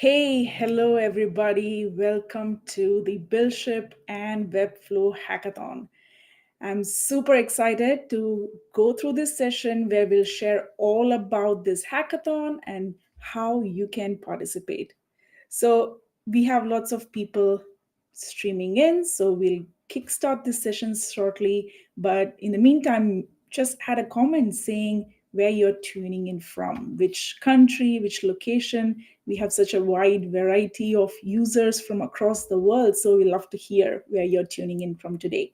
Hey, hello everybody. Welcome to the BuildShip and Webflow Hackathon. I'm super excited to go through this session where we'll share all about this hackathon and how you can participate. So, we have lots of people streaming in, so we'll kickstart this session shortly. But in the meantime, just add a comment saying where you're tuning in from, which country, which location. We have such a wide variety of users from across the world, so we love to hear where you're tuning in from today.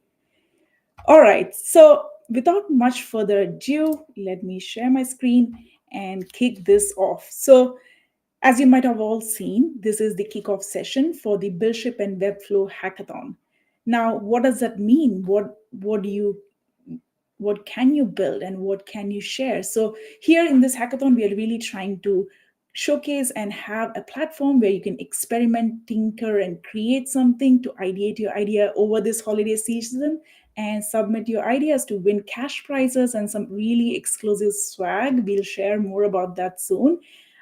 All right, so without much further ado, let me share my screen and kick this off. So, as you might have all seen, this is the kickoff session for the BuildShip and Webflow hackathon. Now, what does that mean? What can you build and what can you share? So here in this hackathon, we are really trying to showcase and have a platform where you can experiment, tinker, and create something to ideate your idea over this holiday season and submit your ideas to win cash prizes and some really exclusive swag. We'll share more about that soon.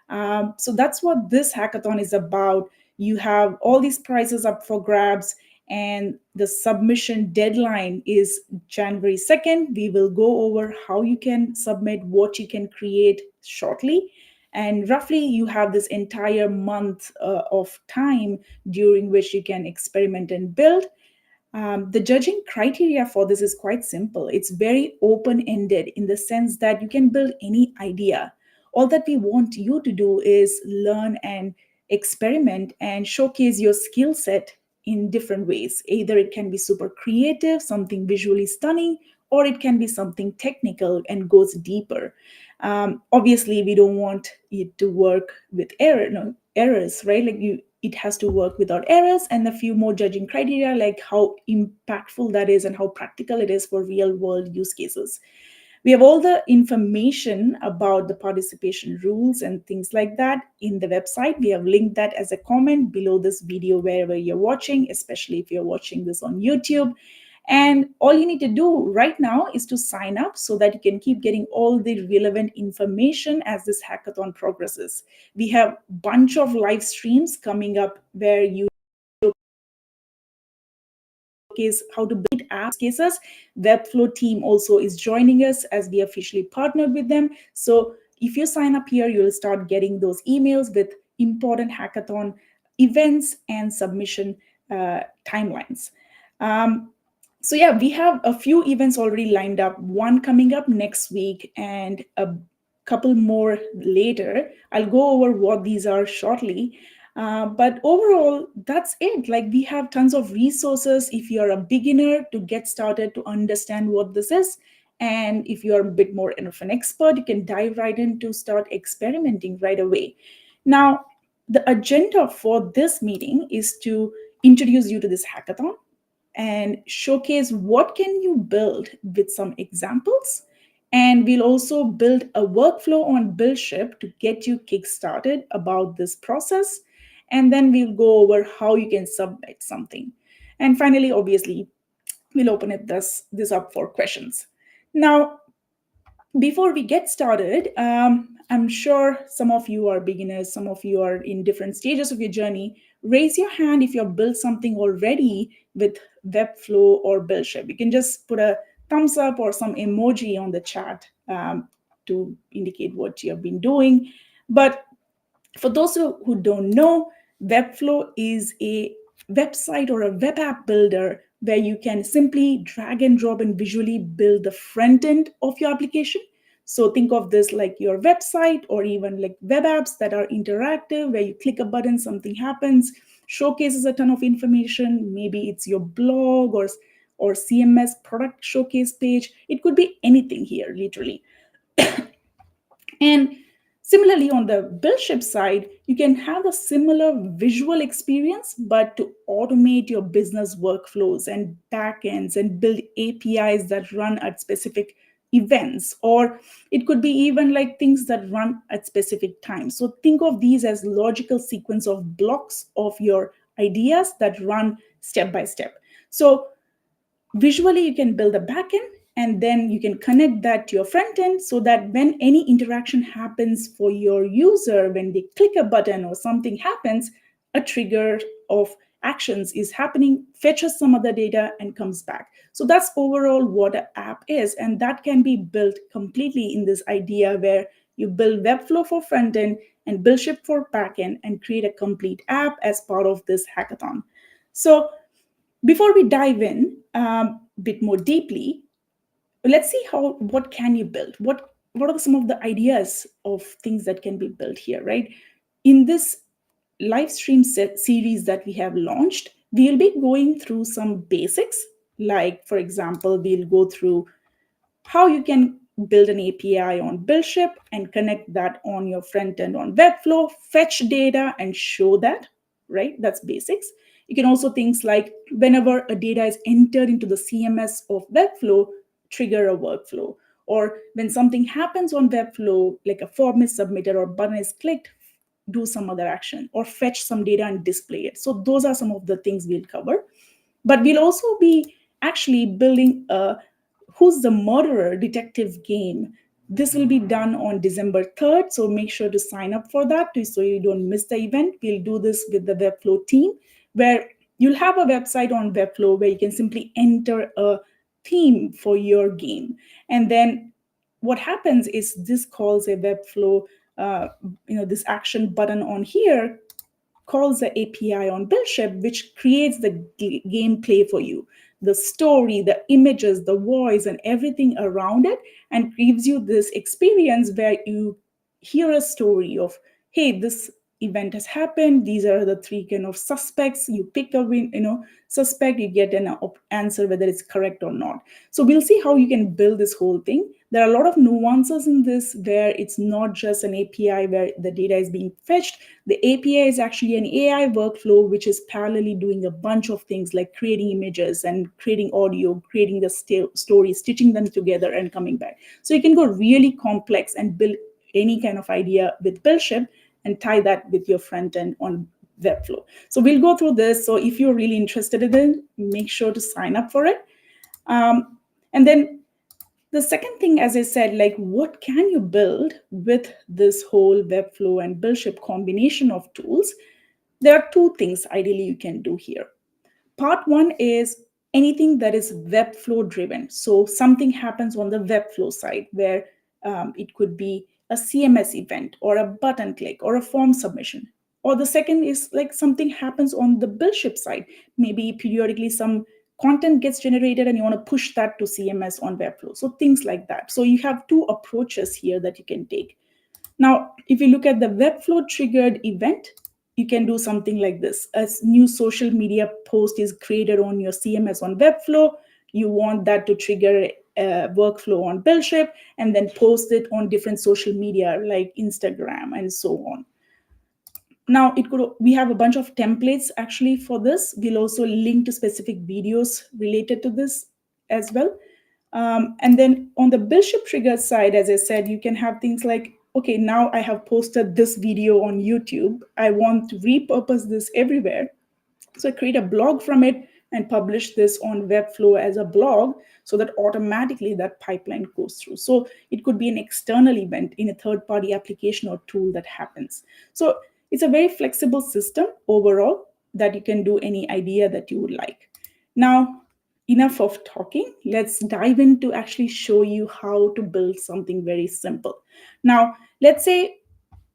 So that's what this hackathon is about. You have all these prizes up for grabs, and the submission deadline is January 2nd. We will go over how you can submit, what you can create shortly. And roughly, you have this entire month of time during which you can experiment and build. The judging criteria for this is quite simple. It's very open ended in the sense that you can build any idea. All that we want you to do is learn and experiment and showcase your skill set in different ways. Either it can be super creative, something visually stunning, or it can be something technical and goes deeper. Obviously, we don't want it to work with errors, right? Like it has to work without errors, and a few more judging criteria like how impactful that is and how practical it is for real world use cases. We have all the information about the participation rules and things like that in the website. We have linked that as a comment below this video wherever you're watching, especially if you're watching this on YouTube. And all you need to do right now is to sign up so that you can keep getting all the relevant information as this hackathon progresses. We have a bunch of live streams coming up where you showcase how to build apps cases. Webflow team also is joining us as we officially partnered with them. So if you sign up here, you'll start getting those emails with important hackathon events and submission timelines. So yeah, we have a few events already lined up, one coming up next week and a couple more later. I'll go over what these are shortly. But overall, that's it. Like, we have tons of resources if you're a beginner to get started to understand what this is. And if you're a bit more of an expert, you can dive right in to start experimenting right away. Now, the agenda for this meeting is to introduce you to this hackathon and showcase what can you build with some examples. And we'll also build a workflow on BuildShip to get you kickstarted about this process. And then we'll go over how you can submit something. And finally, obviously, we'll open this up for questions. Now, before we get started, I'm sure some of you are beginners, some of you are in different stages of your journey. Raise your hand if you've built something already with Webflow or BuildShip. You can just put a thumbs up or some emoji on the chat to indicate what you have been doing. But for those who don't know, Webflow is a website or a web app builder where you can simply drag and drop and visually build the front end of your application. So think of this like your website or even like web apps that are interactive, where you click a button, something happens, showcases a ton of information. Maybe it's your blog or CMS product showcase page. It could be anything here, literally. And similarly, on the BuildShip side, you can have a similar visual experience, but to automate your business workflows and backends and build APIs that run at specific events, or it could be even like things that run at specific times. So think of these as logical sequence of blocks of your ideas that run step by step. So visually, you can build a backend and then you can connect that to your front end so that when any interaction happens for your user, when they click a button or something happens, a trigger of actions is happening, fetches some other data and comes back. So that's overall what an app is, and that can be built completely in this idea where you build Webflow for front end and BuildShip for backend and create a complete app as part of this hackathon. So before we dive in a bit more deeply, let's see what can you build. What are some of the ideas of things that can be built here, right? In this live stream series that we have launched, we'll be going through some basics. Like, for example, we'll go through how you can build an API on BuildShip and connect that on your front end on Webflow, fetch data and show that, right? That's basics. You can also things like whenever a data is entered into the CMS of Webflow, trigger a workflow. Or when something happens on Webflow, like a form is submitted or button is clicked, do some other action or fetch some data and display it. So those are some of the things we'll cover. But we'll also be actually building a Who's the Murderer detective game. This will be done on December 3rd, so make sure to sign up for that so you don't miss the event. We'll do this with the Webflow team, where you'll have a website on Webflow where you can simply enter a theme for your game. And then what happens is this calls a Webflow, this action button on here calls the API on BuildShip, which creates the gameplay for you, the story, the images, the voice, and everything around it, and gives you this experience where you hear a story of, hey, this event has happened. These are the three kind of suspects. You pick a suspect, you get an answer whether it's correct or not. So we'll see how you can build this whole thing. There are a lot of nuances in this where it's not just an API where the data is being fetched. The API is actually an AI workflow, which is parallelly doing a bunch of things like creating images and creating audio, creating the story, stitching them together and coming back. So you can go really complex and build any kind of idea with BuildShip and tie that with your front end on Webflow. So we'll go through this. So if you're really interested in it, make sure to sign up for it. And then the second thing, as I said, like what can you build with this whole Webflow and BuildShip combination of tools? There are two things ideally you can do here. Part one is anything that is Webflow driven. So something happens on the Webflow side where it could be a CMS event or a button click or a form submission. Or the second is like something happens on the BuildShip side. Maybe periodically some content gets generated and you want to push that to CMS on Webflow. So things like that. So you have two approaches here that you can take. Now, if you look at the Webflow triggered event, you can do something like this. A new social media post is created on your CMS on Webflow. You want that to trigger a workflow on BuildShip and then post it on different social media like Instagram and so on. Now, we have a bunch of templates actually for this. We'll also link to specific videos related to this as well. And then on the BuildShip trigger side, as I said, you can have things like, okay, now I have posted this video on YouTube. I want to repurpose this everywhere. So I create a blog from it and publish this on Webflow as a blog so that automatically that pipeline goes through. So it could be an external event in a third-party application or tool that happens. So it's a very flexible system overall that you can do any idea that you would like. Now, enough of talking. Let's dive in to actually show you how to build something very simple. Now, let's say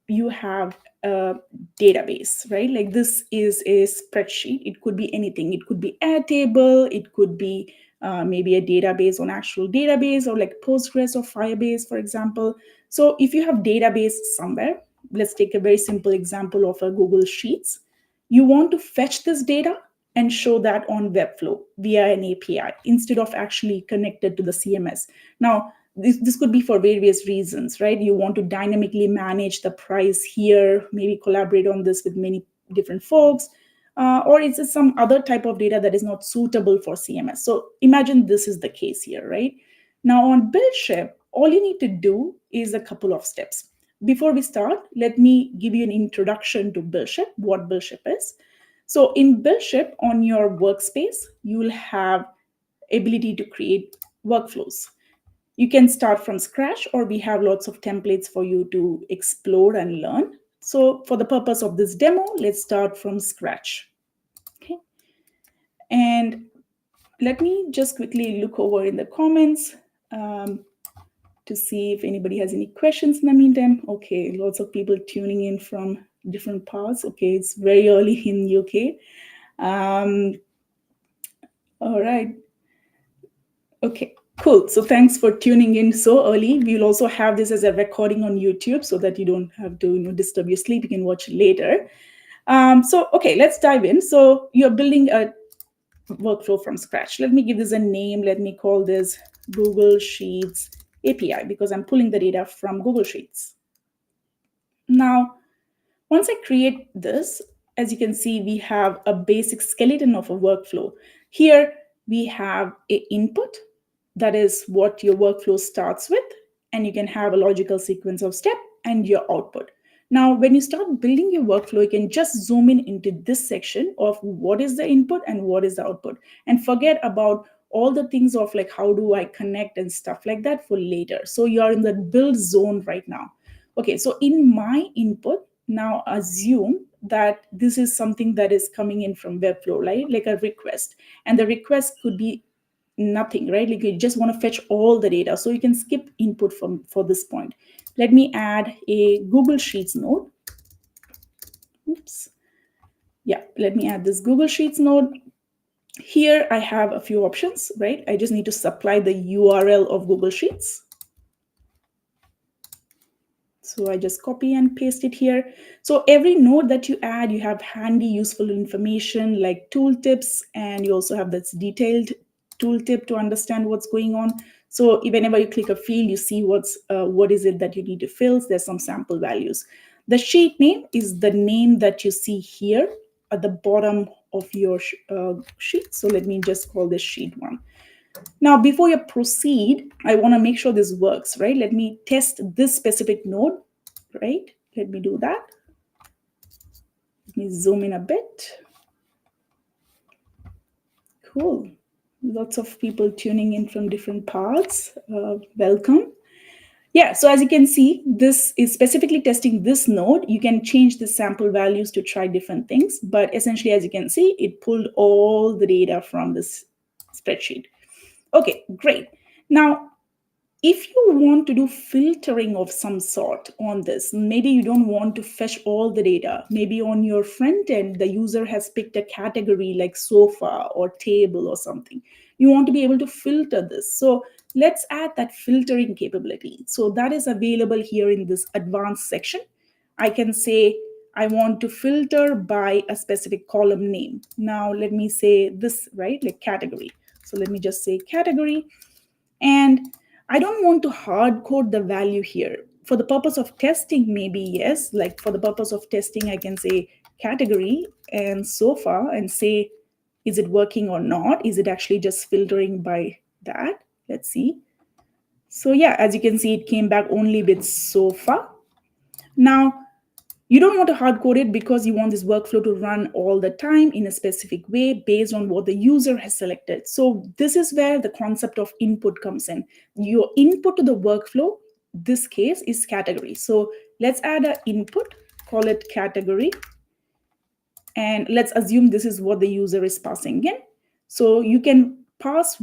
you have a database, right? Like this is a spreadsheet. It could be anything. It could be Airtable. It could be maybe a database on actual database or like Postgres or Firebase, for example. So if you have database somewhere, let's take a very simple example of a Google Sheets. You want to fetch this data and show that on Webflow via an API instead of actually connected to the CMS. Now, this could be for various reasons, right? You want to dynamically manage the price here, maybe collaborate on this with many different folks, or it's just some other type of data that is not suitable for CMS. So imagine this is the case here, right? Now on BuildShip, all you need to do is a couple of steps. Before we start, let me give you an introduction to BuildShip, what BuildShip is. So in BuildShip, on your workspace, you will have ability to create workflows. You can start from scratch, or we have lots of templates for you to explore and learn. So for the purpose of this demo, let's start from scratch. Okay. And let me just quickly look over in the comments to see if anybody has any questions in the meantime. Okay, lots of people tuning in from different parts. Okay, it's very early in UK. All right. Okay, cool. So thanks for tuning in so early. We'll also have this as a recording on YouTube so that you don't have to disturb your sleep. You can watch it later. Okay, let's dive in. So you're building a workflow from scratch. Let me give this a name. Let me call this Google Sheets API because I'm pulling the data from Google Sheets. Now, once I create this, as you can see, we have a basic skeleton of a workflow. Here we have an input. That is what your workflow starts with, and you can have a logical sequence of steps and your output. Now, when you start building your workflow, you can just zoom in into this section of what is the input and what is the output, and forget about all the things of like how do I connect and stuff like that for later. So you are in the build zone right now. Okay, so in my input, now assume that this is something that is coming in from Webflow, right? Like a request, and the request could be nothing, right? Like you just want to fetch all the data, so you can skip input for this point. Let me add a Google Sheets node. Oops. Yeah, let me add this Google Sheets node. Here I have a few options, right? I just need to supply the URL of Google Sheets. So I just copy and paste it here. So every node that you add, you have handy, useful information like tooltips, and you also have this detailed tooltip to understand what's going on. So whenever you click a field, you see what is it that you need to fill. There's some sample values. The sheet name is the name that you see here at the bottom of your sheet. So let me just call this sheet 1. Now, before you proceed, I want to make sure this works, right? Let me test this specific node, right? Let me do that. Let me zoom in a bit. Cool. Lots of people tuning in from different parts. Welcome. Yeah, so as you can see, this is specifically testing this node. You can change the sample values to try different things, but essentially, as you can see, it pulled all the data from this spreadsheet. Okay, great. Now, if you want to do filtering of some sort on this, maybe you don't want to fetch all the data. Maybe on your front end, the user has picked a category like sofa or table or something. You want to be able to filter this. So let's add that filtering capability. So that is available here in this advanced section. I can say, I want to filter by a specific column name. Now let me say this, right? Like category. So let me just say category. And I don't want to hard code the value here. For the purpose of testing, maybe yes. Like for the purpose of testing, I can say category and sofa and say, is it working or not? Is it actually just filtering by that? Let's see. So yeah, as you can see, it came back only with sofa. Now, you don't want to hard code it because you want this workflow to run all the time in a specific way based on what the user has selected. So this is where the concept of input comes in. Your input to the workflow, this case is category. So let's add an input, call it category. And let's assume this is what the user is passing in. So you can pass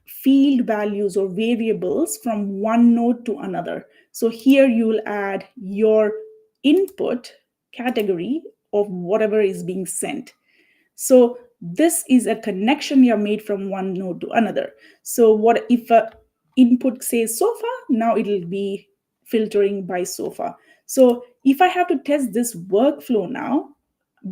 field values or variables from one node to another. So here you will add your input category of whatever is being sent. So this is a connection you have made from one node to another. So what if a input says sofa, now it will be filtering by sofa. So if I have to test this workflow now,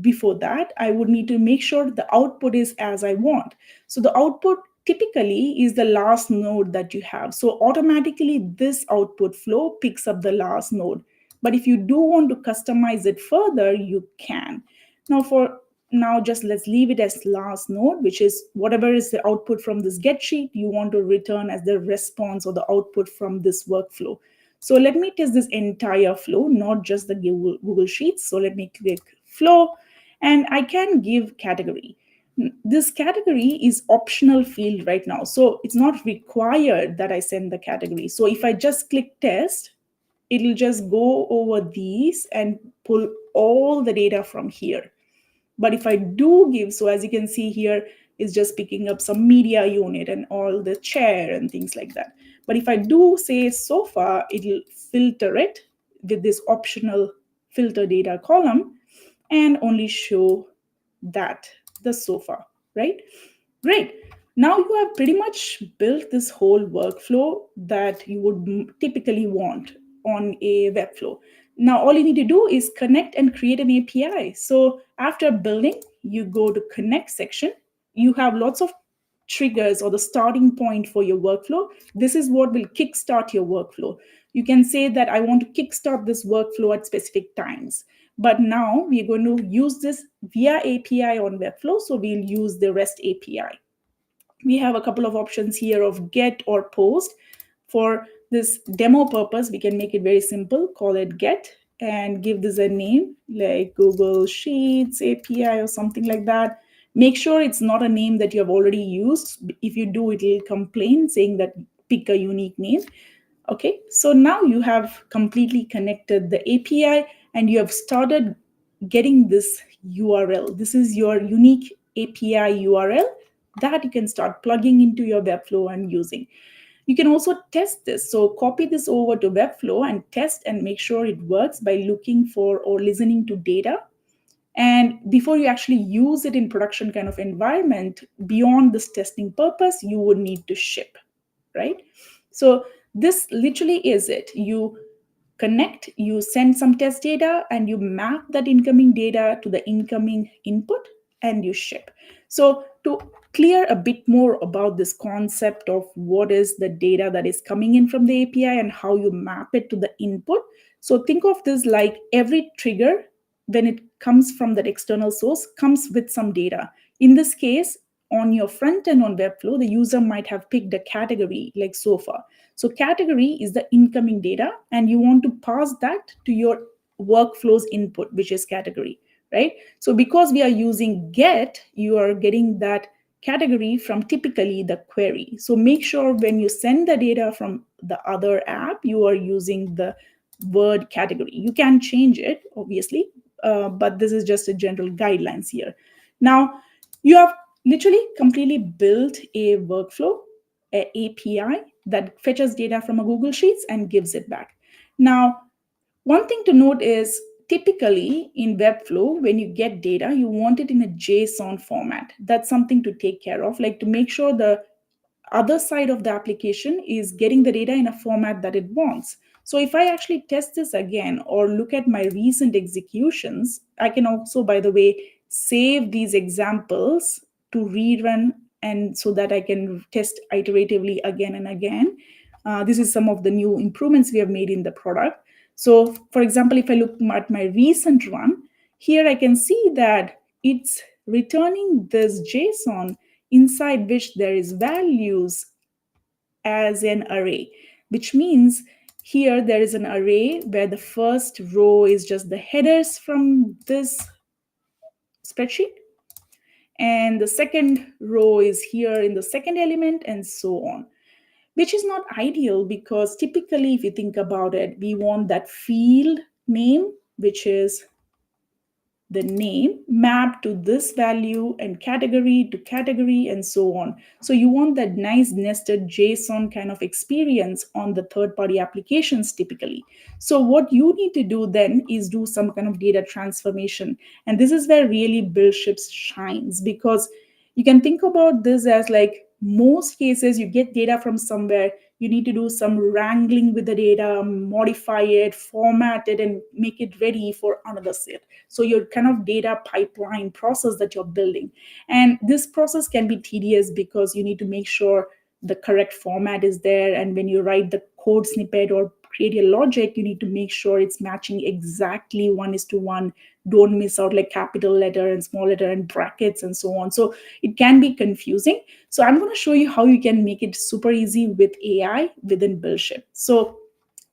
before that, I would need to make sure the output is as I want. So the output typically is the last node that you have. So automatically this output flow picks up the last node. But if you do want to customize it further, you can. Now just let's leave it as last node, which is whatever is the output from this get sheet you want to return as the response or the output from this workflow. So let me test this entire flow, not just the Google Sheets. So let me click flow, and I can give category. This category is optional field right now, so it's not required that I send the category. So if I just click test, it'll just go over these and pull all the data from here. But if I do give, so as you can see here, is just picking up some media unit and all the chair and things like that. But if I do say sofa, it'll filter it with this optional filter data column and only show that, the sofa, right? Great. Now you have pretty much built this whole workflow that you would typically want on a Webflow. Now all you need to do is connect and create an API. So after building, you go to connect section. You have lots of triggers or the starting point for your workflow. This is what will kickstart your workflow. You can say that I want to kickstart this workflow at specific times. But now we're going to use this via API on Webflow. So we'll use the REST API. We have a couple of options here of get or post. For this demo purpose, we can make it very simple, call it get, and give this a name like Google Sheets API or something like that. Make sure it's not a name that you have already used. If you do, it will complain saying that pick a unique name. Okay, so now you have completely connected the API and you have started getting this URL. This is your unique API URL that you can start plugging into your Webflow and using. You can also test this. So copy this over to Webflow and test and make sure it works by looking for or listening to data. And before you actually use it in production kind of environment, beyond this testing purpose, you would need to ship, right? So this literally is it. You connect, you send some test data, and you map that incoming data to the incoming input, and you ship. So to clear a bit more about this concept of what is the data that is coming in from the API and how you map it to the input. So think of this like every trigger, when it comes from that external source, comes with some data. In this case, on your front end on Webflow, the user might have picked a category like sofa. So category is the incoming data, and you want to pass that to your workflow's input, which is category, right? So because we are using get, you are getting that category from typically the query. So make sure when you send the data from the other app, you are using the word category. You can change it, obviously, but this is just a general guidelines here. Now, you have literally completely built a workflow, a API that fetches data from a Google Sheets and gives it back. Now, one thing to note is typically in Webflow, when you get data, you want it in a JSON format. That's something to take care of, like to make sure the other side of the application is getting the data in a format that it wants. So if I actually test this again or look at my recent executions, I can also, by the way, save these examples to rerun, and so that I can test iteratively again and again. This is some of the new improvements we have made in the product. So for example, if I look at my recent run, here I can see that it's returning this JSON inside which there is values as an array, which means here there is an array where the first row is just the headers from this spreadsheet, and the second row is here in the second element, and so on, which is not ideal because typically, if you think about it, we want that field name, which is the name, mapped to this value, and category to category, and so on. So you want that nice nested JSON kind of experience on the third-party applications typically. So what you need to do then is do some kind of data transformation. And this is where really BuildShip shines, because you can think about this as like most cases you get data from somewhere, you need to do some wrangling with the data, modify it, format it, and make it ready for another set. So your kind of data pipeline process that you're building. And this process can be tedious because you need to make sure the correct format is there. And when you write the code snippet or create a logic, you need to make sure it's matching exactly 1:1. Don't miss out like capital letter and small letter and brackets and so on. So it can be confusing. So I'm going to show you how you can make it super easy with AI within BuildShip. So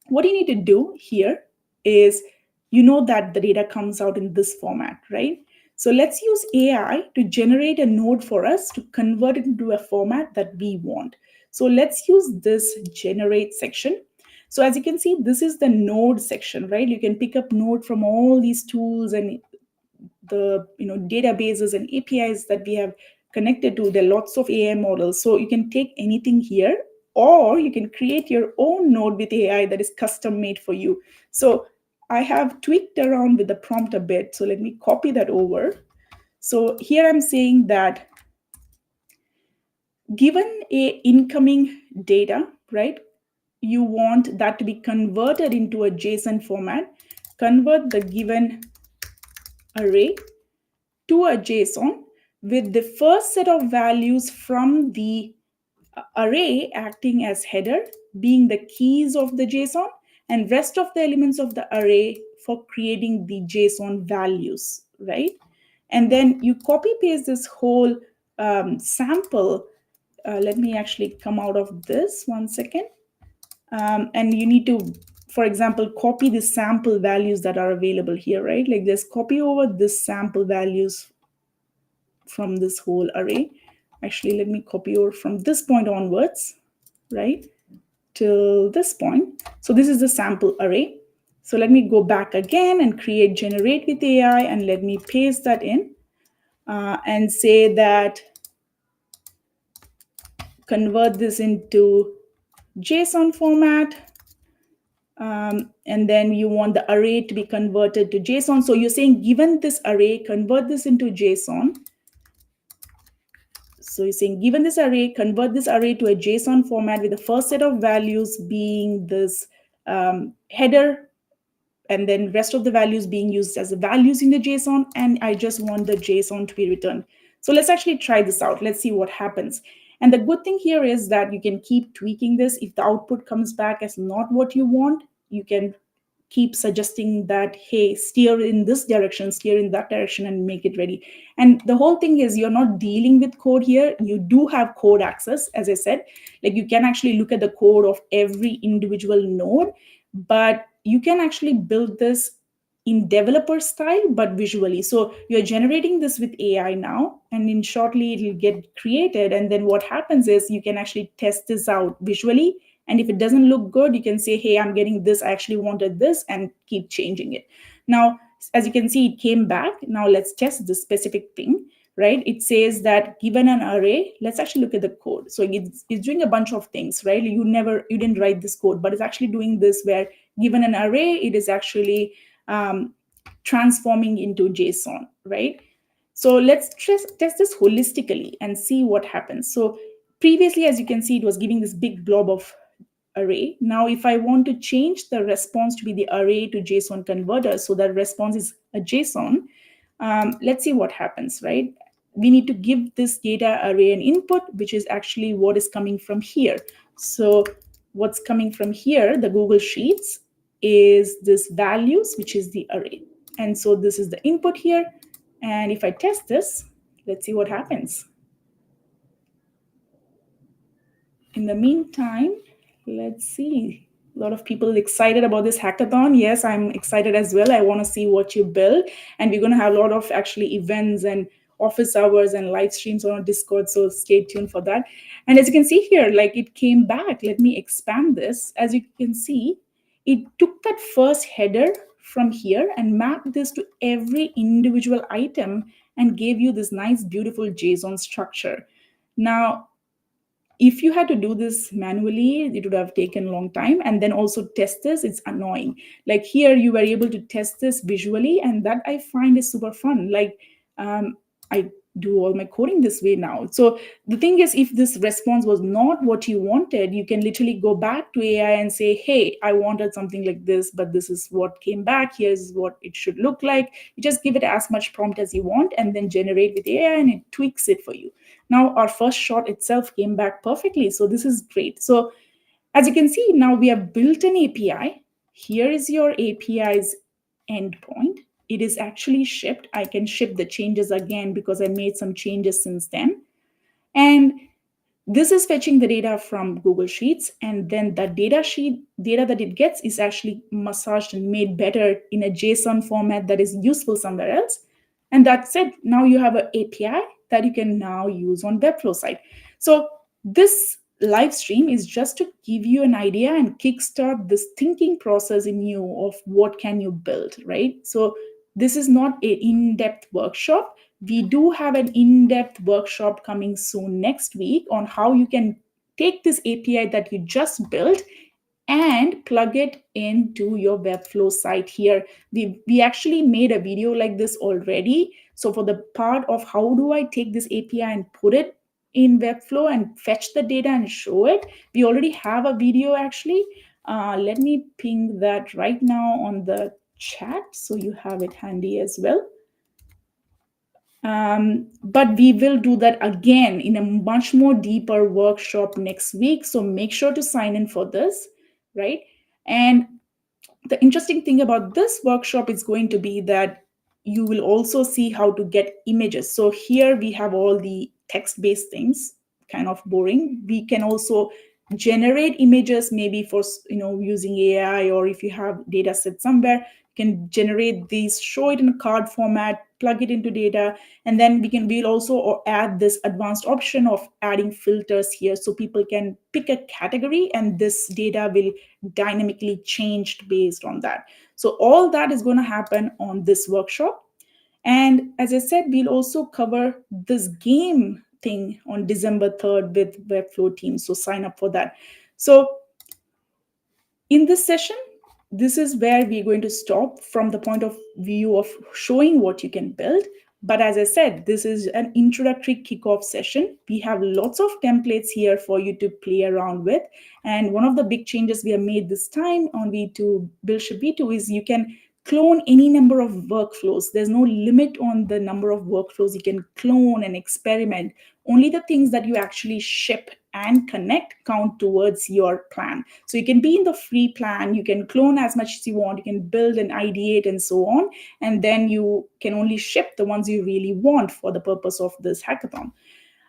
what you need to do here is, you know that the data comes out in this format, right? So let's use AI to generate a node for us to convert it into a format that we want. So let's use this generate section. So as you can see, this is the node section, right? You can pick up node from all these tools and the databases and APIs that we have connected to. There are lots of AI models. So you can take anything here, or you can create your own node with AI that is custom made for you. So I have tweaked around with the prompt a bit. So let me copy that over. So here I'm saying that given a incoming data, right, you want that to be converted into a JSON format, convert the given array to a JSON with the first set of values from the array acting as header, being the keys of the JSON, and rest of the elements of the array for creating the JSON values, right? And then you copy paste this whole sample. Let me actually come out of this 1 second. And you need to, for example, copy the sample values that are available here, right? Like just copy over this sample values from this whole array. Actually, let me copy over from this point onwards, right, till this point. So this is the sample array. So let me go back again and create generate with AI, and let me paste that in and say that convert this into JSON format. And then you want the array to be converted to JSON. So you're saying, given this array, convert this into JSON. So you're saying, given this array, convert this array to a JSON format with the first set of values being this header, and then rest of the values being used as the values in the JSON. And I just want the JSON to be returned. So let's actually try this out. Let's see what happens. And the good thing here is that you can keep tweaking this. If the output comes back as not what you want, you can keep suggesting that, hey, steer in this direction, steer in that direction, and make it ready. And the whole thing is, you're not dealing with code here. You do have code access, as I said. Like, you can actually look at the code of every individual node, but you can actually build this in developer style, but visually. So you're generating this with AI now, and in shortly it'll get created. And then what happens is you can actually test this out visually. And if it doesn't look good, you can say, hey, I'm getting this, I actually wanted this, and keep changing it. Now, as you can see, it came back. Now let's test this specific thing, right? It says that given an array, let's actually look at the code. So it's doing a bunch of things, right? You didn't write this code, but it's actually doing this where given an array, it is actually transforming into JSON, right? So let's test this holistically and see what happens. So previously, as you can see, it was giving this big blob of array. Now, if I want to change the response to be the array to JSON converter, so that response is a JSON, let's see what happens, right? We need to give this data array an input, which is actually what is coming from here. So what's coming from here, the Google Sheets, is this values, which is the array. And so this is the input here. And if I test this, let's see what happens. In the meantime, let's see. A lot of people excited about this hackathon. Yes, I'm excited as well. I want to see what you build. And we're going to have a lot of actually events and office hours and live streams on our Discord. So stay tuned for that. And as you can see here, like, it came back. Let me expand this. As you can see, it took that first header from here and mapped this to every individual item and gave you this nice, beautiful JSON structure. Now, if you had to do this manually, it would have taken a long time. And then also test this, it's annoying. Like, here you were able to test this visually, and that I find is super fun. Like, I do all my coding this way now. So the thing is, if this response was not what you wanted, you can literally go back to AI and say, hey, I wanted something like this, but this is what came back. Here's what it should look like. You just give it as much prompt as you want, and then generate with AI, and it tweaks it for you. Now, our first shot itself came back perfectly. So this is great. So as you can see, now we have built an API. Here is your API's endpoint. It is actually shipped. I can ship the changes again because I made some changes since then. And this is fetching the data from Google Sheets. And then the data that it gets is actually massaged and made better in a JSON format that is useful somewhere else. And that's it. Now you have an API that you can now use on Webflow side. So this live stream is just to give you an idea and kickstart this thinking process in you of what can you build, right? So this is not an in-depth workshop. We do have an in-depth workshop coming soon next week on how you can take this API that you just built and plug it into your Webflow site here. We actually made a video like this already. So for the part of how do I take this API and put it in Webflow and fetch the data and show it, we already have a video actually. Let me ping that right now on the chat so you have it handy as well. But we will do that again in a much more deeper workshop next week. So make sure to sign in for this, right? And the interesting thing about this workshop is going to be that you will also see how to get images. So here we have all the text-based things, kind of boring. We can also generate images, maybe for using AI, or if you have data set somewhere, you can generate these, show it in a card format, plug it into data, and then we'll also add this advanced option of adding filters here, so people can pick a category and this data will dynamically changed based on that. So all that is going to happen on this workshop. And as I said, we'll also cover this game thing on December 3rd with Webflow team. So sign up for that. So in this session, this is where we're going to stop from the point of view of showing what you can build. But as I said, this is an introductory kickoff session. We have lots of templates here for you to play around with. And one of the big changes we have made this time on V2 BuildShip V2 is you can clone any number of workflows. There's no limit on the number of workflows you can clone and experiment. Only the things that you actually ship and connect count towards your plan. So you can be in the free plan, you can clone as much as you want, you can build and ideate and so on, and then you can only ship the ones you really want for the purpose of this hackathon.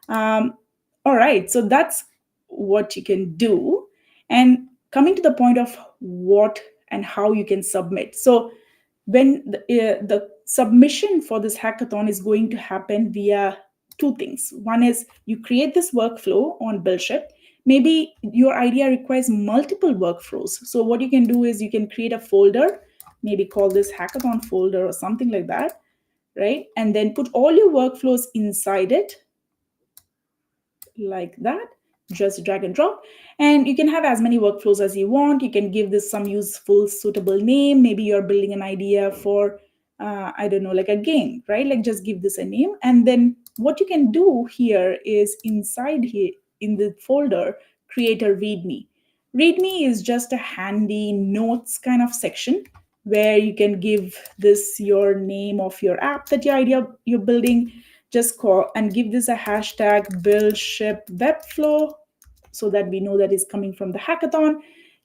All right, so that's what you can do. And coming to the point of what and how you can submit. So when the submission for this hackathon is going to happen via two things. One is you create this workflow on BuildShip. Maybe your idea requires multiple workflows. So what you can do is you can create a folder, maybe call this hackathon folder or something like that, right? And then put all your workflows inside it like that. Just drag and drop, and you can have as many workflows as you want. You can give this some useful, suitable name. Maybe you're building an idea for, I don't know, like a game, right? Like just give this a name. And then what you can do here is inside here in the folder, create a README. README is just a handy notes kind of section where you can give this your name of your app that you're building. Just call and give this a hashtag BuildShip Webflow so that we know that is coming from the hackathon.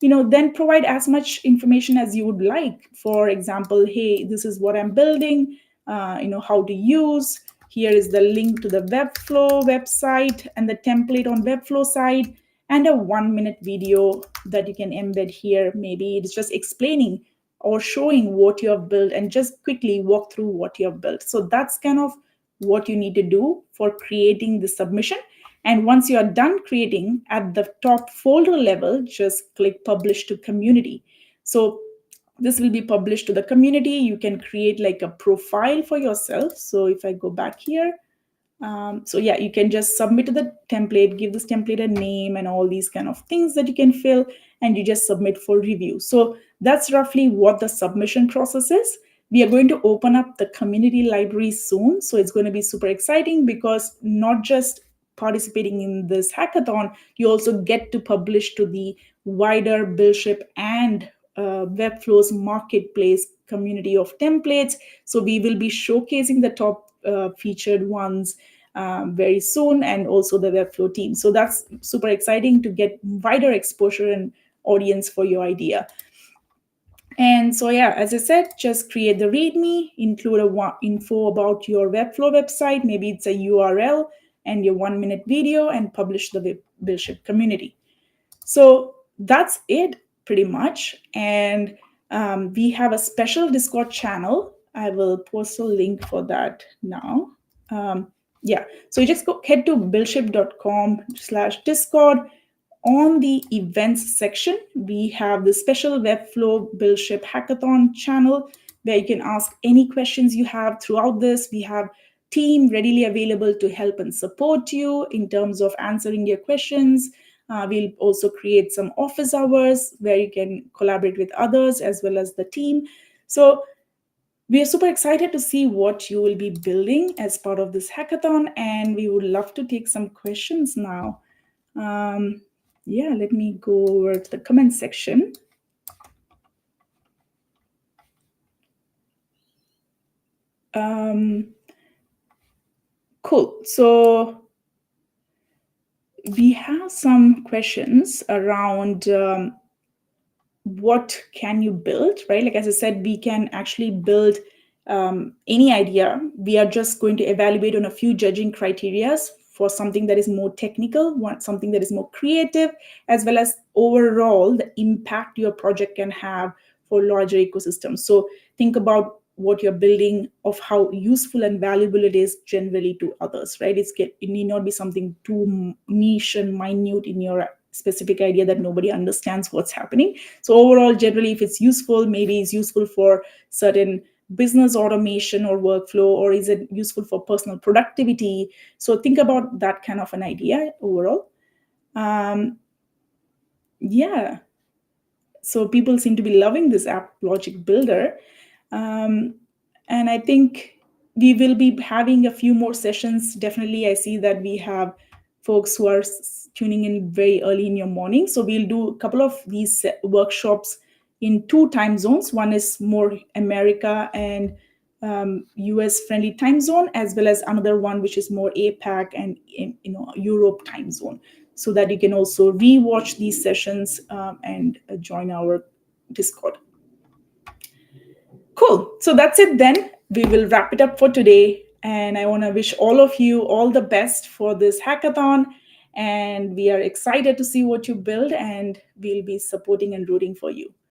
Then provide as much information as you would like. For example, hey, this is what I'm building, how to use. Here is the link to the Webflow website and the template on Webflow side, and a 1-minute video that you can embed here. Maybe it's just explaining or showing what you have built and just quickly walk through what you have built. So that's kind of what you need to do for creating the submission. And once you are done creating, at the top folder level, just click publish to community. So this will be published to the community. You can create like a profile for yourself. So if I go back here, so yeah, you can just submit to the template, give this template a name and all these kind of things that you can fill, and you just submit for review. So that's roughly what the submission process is. We are going to open up the community library soon. So it's going to be super exciting because not just participating in this hackathon, you also get to publish to the wider BuildShip and Webflow's marketplace community of templates. So we will be showcasing the top featured ones very soon, and also the Webflow team. So that's super exciting to get wider exposure and audience for your idea. And so, yeah, as I said, just create the README, include info about your Webflow website. Maybe it's a URL and your 1-minute video, and publish the BuildShip community. So that's it pretty much. And we have a special Discord channel I will post a link for that now. Yeah, so you just head to buildship.com/discord. On the events section, we have the special Webflow BuildShip Hackathon channel where you can ask any questions you have throughout this. We have team readily available to help and support you in terms of answering your questions. We'll also create some office hours where you can collaborate with others as well as the team. So we are super excited to see what you will be building as part of this hackathon, and we would love to take some questions now. Yeah, let me go over to the comment section. Cool. So we have some questions around what can you build, right? Like, as I said, we can actually build any idea. We are just going to evaluate on a few judging criteria for something that is more technical, something that is more creative, as well as overall the impact your project can have for larger ecosystems. So think about what you're building, of how useful and valuable it is generally to others, right? It need not be something too niche and minute in your specific idea that nobody understands what's happening. So overall, generally, if it's useful, maybe it's useful for certain business automation or workflow, or is it useful for personal productivity? So think about that kind of an idea overall. Yeah, so people seem to be loving this app logic builder. And I think we will be having a few more sessions. Definitely, I see that we have folks who are tuning in very early in your morning. So we'll do a couple of these workshops in 2 time zones. One is more America and US friendly time zone, as well as another one which is more APAC and Europe time zone, so that you can also rewatch these sessions and join our Discord. Cool. So that's it then. We will wrap it up for today. And I want to wish all of you all the best for this hackathon. And we are excited to see what you build, and we'll be supporting and rooting for you.